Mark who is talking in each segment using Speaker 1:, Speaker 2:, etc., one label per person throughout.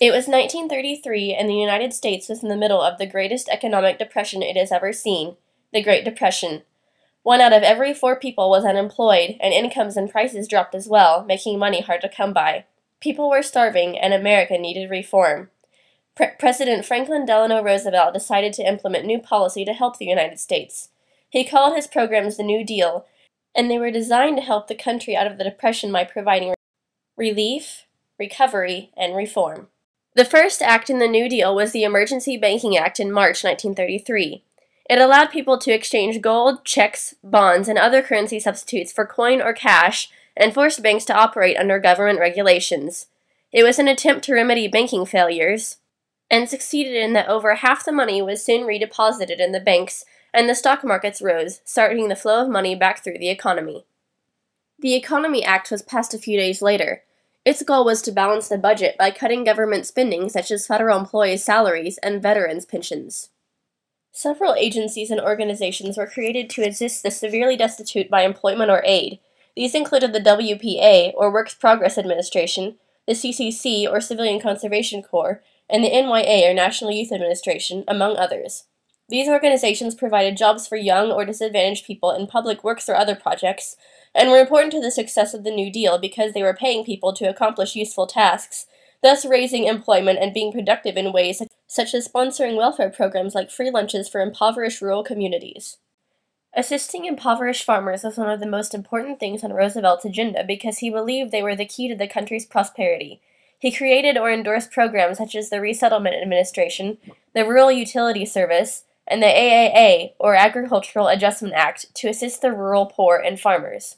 Speaker 1: It was 1933, and the United States was in the middle of the greatest economic depression it has ever seen, the Great Depression. 1 out of every 4 people was unemployed, and incomes and prices dropped as well, making money hard to come by. People were starving, and America needed reform. President Franklin Delano Roosevelt decided to implement new policy to help the United States. He called his programs the New Deal, and they were designed to help the country out of the Depression by providing relief, recovery, and reform. The first act in the New Deal was the Emergency Banking Act in March 1933. It allowed people to exchange gold, checks, bonds, and other currency substitutes for coin or cash, and forced banks to operate under government regulations. It was an attempt to remedy banking failures, and succeeded in that over half the money was soon redeposited in the banks, and the stock markets rose, starting the flow of money back through the economy. The Economy Act was passed a few days later. Its goal was to balance the budget by cutting government spending such as federal employees' salaries and veterans' pensions. Several agencies and organizations were created to assist the severely destitute by employment or aid. These included the WPA, or Works Progress Administration, the CCC, or Civilian Conservation Corps, and the NYA, or National Youth Administration, among others. These organizations provided jobs for young or disadvantaged people in public works or other projects, and were important to the success of the New Deal because they were paying people to accomplish useful tasks, thus raising employment and being productive in ways such as sponsoring welfare programs like free lunches for impoverished rural communities. Assisting impoverished farmers was one of the most important things on Roosevelt's agenda because he believed they were the key to the country's prosperity. He created or endorsed programs such as the Resettlement Administration, the Rural Utility Service, and the AAA, or Agricultural Adjustment Act, to assist the rural poor and farmers.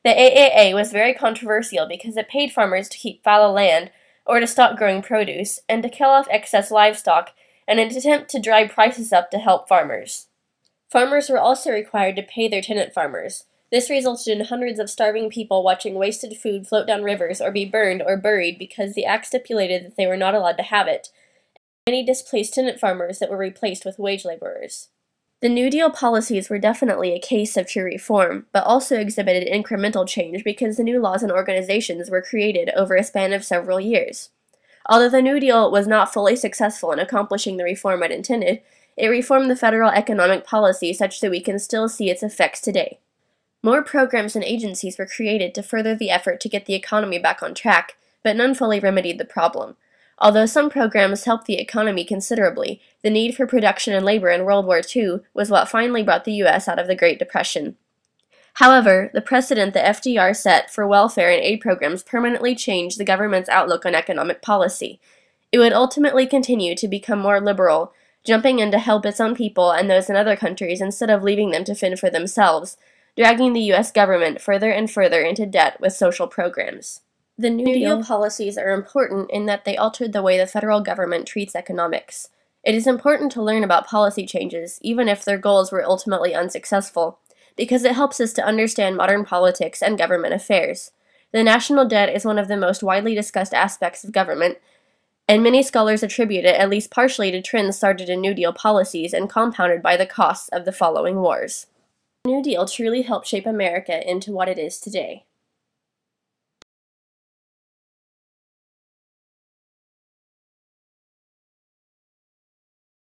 Speaker 1: The AAA was very controversial because it paid farmers to keep fallow land, or to stop growing produce, and to kill off excess livestock, in an attempt to drive prices up to help farmers. Farmers were also required to pay their tenant farmers. This resulted in hundreds of starving people watching wasted food float down rivers or be burned or buried because the act stipulated that they were not allowed to have it, and many displaced tenant farmers that were replaced with wage laborers. The New Deal policies were definitely a case of true reform, but also exhibited incremental change because the new laws and organizations were created over a span of several years. Although the New Deal was not fully successful in accomplishing the reform it intended, it reformed the federal economic policy such that we can still see its effects today. More programs and agencies were created to further the effort to get the economy back on track, but none fully remedied the problem. Although some programs helped the economy considerably, the need for production and labor in World War II was what finally brought the U.S. out of the Great Depression. However, the precedent that FDR set for welfare and aid programs permanently changed the government's outlook on economic policy. It would ultimately continue to become more liberal, jumping in to help its own people and those in other countries instead of leaving them to fend for themselves, dragging the U.S. government further and further into debt with social programs. The New Deal policies are important in that they altered the way the federal government treats economics. It is important to learn about policy changes, even if their goals were ultimately unsuccessful, because it helps us to understand modern politics and government affairs. The national debt is one of the most widely discussed aspects of government, and many scholars attribute it at least partially to trends started in New Deal policies and compounded by the costs of the following wars. The New Deal truly helped shape America into what it is today.